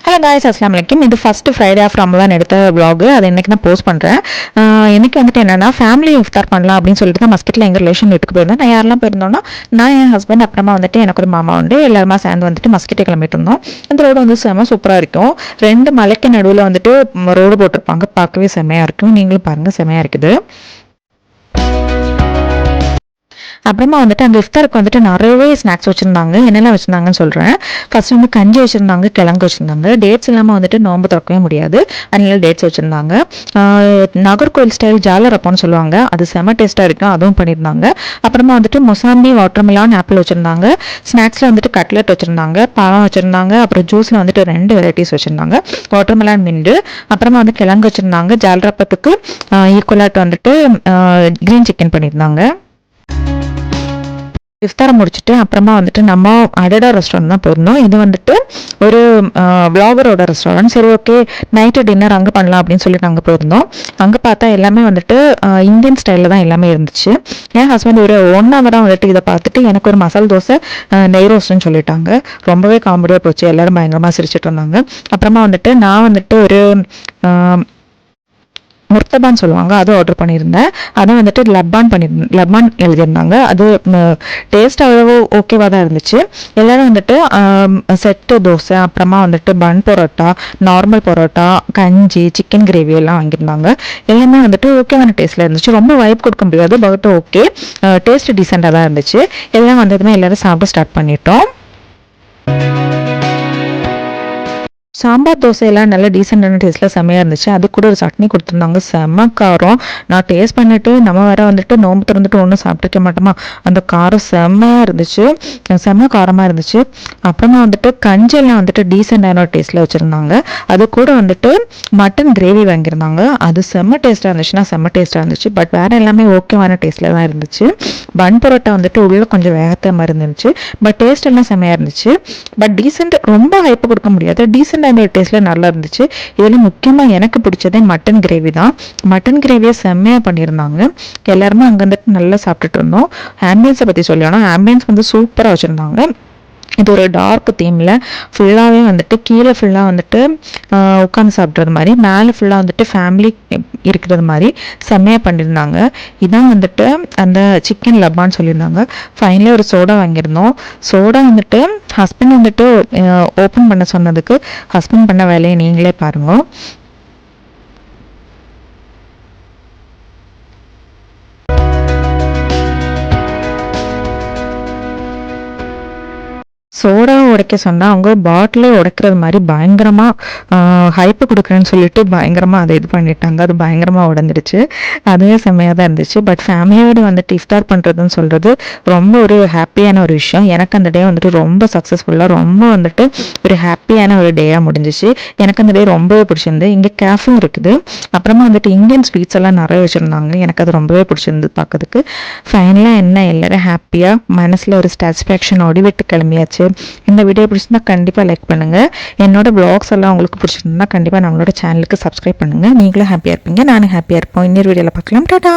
Hello guys, அஸ்லாம் வலைக்கும். இது ஃபஸ்ட்டு ஃப்ரைடே ஆஃப் ரமலான் எடுத்த vlog. அதை இன்றைக்கி நான் போஸ்ட் பண்ணுறேன். இன்றைக்கி வந்துட்டு என்னென்னா ஃபேமிலி இஃப்தார் பண்ணலாம் அப்படின்னு சொல்லிட்டு தான் மஸ்கட்டில் எங்கள் ரிலேஷன் வீட்டுக்கு போயிருந்தோம். நான் யாரெல்லாம் போயிருந்தோன்னா, நான் என் ஹஸ்பண்ட், அப்புறமா வந்துட்டு எனக்கு ஒரு மாமா உண்டு. எல்லாருமா சேர்ந்து வந்துட்டு மஸ்கட்டே கிளம்பிட்டு இருந்தோம். இந்த ரோடு வந்து செம்ம சூப்பராக இருக்கும். 2 மலைக்கு நடுவில் வந்துட்டு ரோடு போட்டிருப்பாங்க. பார்க்கவே செம்மையாக இருக்கும். நீங்களும் பாருங்கள், செம்மையாக இருக்குது. அப்புறமா வந்துட்டு அந்த இஃப்தாருக்கு வந்துட்டு நிறையவே ஸ்நாக்ஸ் வச்சுருந்தாங்க. என்னெல்லாம் வச்சுருந்தாங்கன்னு சொல்கிறேன். ஃபர்ஸ்ட் வந்து கஞ்சி வச்சுருந்தாங்க, கிழங்கு வச்சுருந்தாங்க. டேட்ஸ் இல்லாமல் வந்துட்டு நோம்பு திறக்கவே முடியாது, அதனால டேட்ஸ் வச்சுருந்தாங்க. நாகர்கோவில் ஸ்டைல் ஜாலர் அப்போன்னு சொல்லுவாங்க, அது செம டேஸ்ட்டாக இருக்கும், அதுவும் பண்ணியிருந்தாங்க. அப்புறமா வந்துட்டு மொசாம்பி, வாட்டர்மெலான், ஆப்பிள் வச்சுருந்தாங்க. ஸ்நாக்ஸில் வந்துட்டு கட்லெட் வச்சுருந்தாங்க, பழம் வச்சுருந்தாங்க. அப்புறம் ஜூஸில் வந்துட்டு 2 வெரைட்டிஸ் வச்சுருந்தாங்க, வாட்டர்மெலான், மிண்டு. அப்புறமா வந்து கிழங்கு வச்சுருந்தாங்க. ஜாலரப்பத்துக்கு ஈக்குவலாட்டு வந்துட்டு க்ரீன் சிக்கன் பண்ணியிருந்தாங்க. இஃப்தாரை முடிச்சுட்டு அப்புறமா வந்துட்டு நம்ம அடடா ரெஸ்டாரண்ட் தான் போயிருந்தோம். இது வந்துட்டு ஒரு விளாகரோட ரெஸ்டாரண்ட். சரி, ஓகே, நைட்டு டின்னர் அங்கே பண்ணலாம் அப்படின்னு சொல்லிட்டு அங்கே போயிருந்தோம். அங்கே பார்த்தா எல்லாமே வந்துட்டு இந்தியன் ஸ்டைலில் தான் எல்லாமே இருந்துச்சு. என் ஹஸ்பண்ட் ஒரு 1 ஹவராக வந்துட்டு இதை பார்த்துட்டு எனக்கு ஒரு மசால் தோசை, நெய் ரோஸ்ட்னு சொல்லிட்டாங்க. ரொம்பவே காமெடியாக போச்சு, எல்லோரும் பயங்கரமாக சிரிச்சுட்டு இருந்தாங்க. அப்புறமா வந்துட்டு நான் வந்துட்டு ஒரு முர்த்தபான்னு சொல்லுவாங்க, அதுவும் ஆர்டர் பண்ணியிருந்தேன். அதுவும் வந்துட்டு லப்பான் எழுதியிருந்தாங்க. அது டேஸ்ட் அவ்வளோ ஓகேவாக தான் இருந்துச்சு. எல்லோரும் வந்துட்டு செட்டு தோசை, அப்புறமா வந்துட்டு பன் பரோட்டா, நார்மல் பரோட்டா, கஞ்சி, சிக்கன் கிரேவி எல்லாம் வாங்கியிருந்தாங்க. எல்லாமே வந்துட்டு ஓகேவான டேஸ்ட்டில் இருந்துச்சு. ரொம்ப வைப் கொடுக்க முடியாது, பட் ஓகே, டேஸ்ட் டீசெண்டாக தான் இருந்துச்சு. எல்லாம் வந்ததுமே எல்லோரும் சாப்பிட ஸ்டார்ட் பண்ணிட்டோம். சாம்பார் தோசையெல்லாம் நல்லா டீசெண்டான டேஸ்ட்டில் செம்மையாக இருந்துச்சு. அது கூட ஒரு சட்னி கொடுத்துருந்தாங்க, செம்ம காரம். நான் டேஸ்ட் பண்ணிவிட்டு நம்ம வேறு வந்துட்டு நோம்பு திறந்துட்டு ஒன்றும் சாப்பிட்டுக்க மாட்டோமா, அந்த காரம் செம்மையாக இருந்துச்சு, செம்ம காரமாக இருந்துச்சு. அப்புறமா வந்துட்டு கஞ்செல்லாம் வந்துட்டு டீசெண்டான ஒரு டேஸ்ட்டில் வச்சுருந்தாங்க. அது கூட வந்துட்டு மட்டன் கிரேவி வாங்கியிருந்தாங்க. அது செம்ம டேஸ்ட்டாக இருந்துச்சுன்னா செம்ம டேஸ்ட்டாக இருந்துச்சு. பட் வேறு எல்லாமே ஓகேவான டேஸ்ட்டில் தான் இருந்துச்சு. பன் பரோட்டா வந்துட்டு உள்ளே கொஞ்சம் வேகத்த மாதிரி இருந்துச்சு, பட் டேஸ்ட் எல்லாம் செம்மையாக இருந்துச்சு. பட் டீசெண்ட், ரொம்ப ஹைப்பு கொடுக்க முடியாது, டீசெண்டான டேஸ்ட்டில் நல்லா இருந்துச்சு. இதில் முக்கியமாக எனக்கு பிடிச்சதே மட்டன் கிரேவி தான். மட்டன் கிரேவியை செம்மையாக பண்ணியிருந்தாங்க. எல்லாருமே அங்கே வந்துட்டு நல்லா சாப்பிட்டுட்டு இருந்தோம். ஆம்பியன்ஸை பற்றி சொல்லணும், ஆம்பியன்ஸ் வந்து சூப்பராக வச்சுருந்தாங்க. இது ஒரு டார்க் தீமில் ஃபுல்லாகவே வந்துட்டு கீழே ஃபுல்லாக வந்துட்டு உட்காந்து சாப்பிட்றது மாதிரி, மேலே ஃபுல்லாக வந்துட்டு ஃபேமிலி இருக்கிறது மாதிரி செம்மையாக பண்ணியிருந்தாங்க. இதான் வந்துட்டு அந்த சிக்கன் லப்பான்னு சொல்லியிருந்தாங்க. ஃபைனலாக ஒரு சோடா வாங்கியிருந்தோம். சோடா வந்துட்டு ஹஸ்பண்ட் வந்துட்டு ஓப்பன் பண்ண சொன்னதுக்கு ஹஸ்பண்ட் பண்ண வேலையை நீங்களே பாருங்கள். சோடா உடைக்க சொன்னால் அவங்க பாட்டிலே உடைக்கிறது மாதிரி பயங்கரமாக ஹைப்பு கொடுக்குறேன்னு சொல்லிட்டு பயங்கரமாக அதை இது பண்ணிட்டாங்க. அது பயங்கரமாக உடஞ்சிடுச்சு. அதுவே செம்மையாக தான் இருந்துச்சு. பட் ஃபேமிலியோடு வந்துட்டு இஃப்தார் பண்ணுறதுன்னு சொல்கிறது ரொம்ப ஒரு ஹாப்பியான ஒரு விஷயம். எனக்கு அந்த டே வந்துட்டு ரொம்ப சக்ஸஸ்ஃபுல்லாக, ரொம்ப வந்துட்டு ஒரு ஹாப்பியான ஒரு டேயாக முடிஞ்சிச்சு. எனக்கு அந்த டே ரொம்பவே பிடிச்சிருந்து. இங்கே கேஃபும் இருக்குது. அப்புறமா வந்துட்டு இந்தியன் ஸ்வீட்ஸ் எல்லாம் நிறைய வச்சுருந்தாங்க. எனக்கு அது ரொம்பவே பிடிச்சிருந்து பார்க்கறதுக்கு. ஃபைனலாக என்ன, எல்லோரும் ஹாப்பியாக மனசில் ஒரு சாட்டிஸ்ஃபேக்ஷன் விட்டு கிளம்பியாச்சு. இந்த வீடியோ பிடிச்சிருந்தா கண்டிப்பாக லைக் பண்ணுங்கள். என்னோட வ்ளாக்ஸ் எல்லாம் உங்களுக்கு பிடிச்சிருந்தா கண்டிப்பாக நம்மளோட சேனலுக்கு சப்ஸ்கிரைப் பண்ணுங்கள். நீங்களும் ஹாப்பியாக இருப்பீங்க, நானும் ஹாப்பியாக இருப்போம். இன்னொரு வீடியோவில் பார்க்கலாம். டாடா.